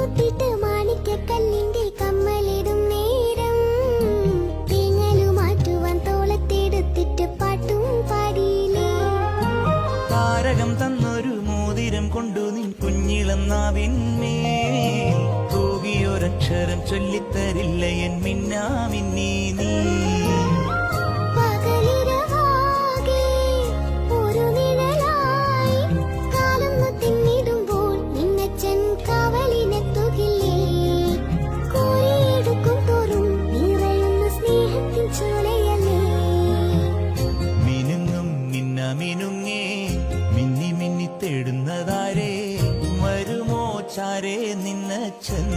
കുത്തിട്ട് മാണിക്കക്കല്ലിന്റെ കമ്മലിടും നേരം തേങ്ങലു മാറ്റുവാൻ തോളത്തെടുത്തിട്ട് പാട്ടും പാടിയില്ലേ. താരകം തന്നൊരു മോതിരം കൊണ്ടു നിൻ കുഞ്ഞിളം നാവിന്മേൽ തൂകിയൊരക്ഷരം ചൊല്ലിത്തരില്ല എൻ മിന്നാമിന്നീ നീ. മിനുങ്ങേ മിന്നി മിന്നി തേടുന്നതാരേ വരുമോ ചാരേ നിന്നച്ചൻ.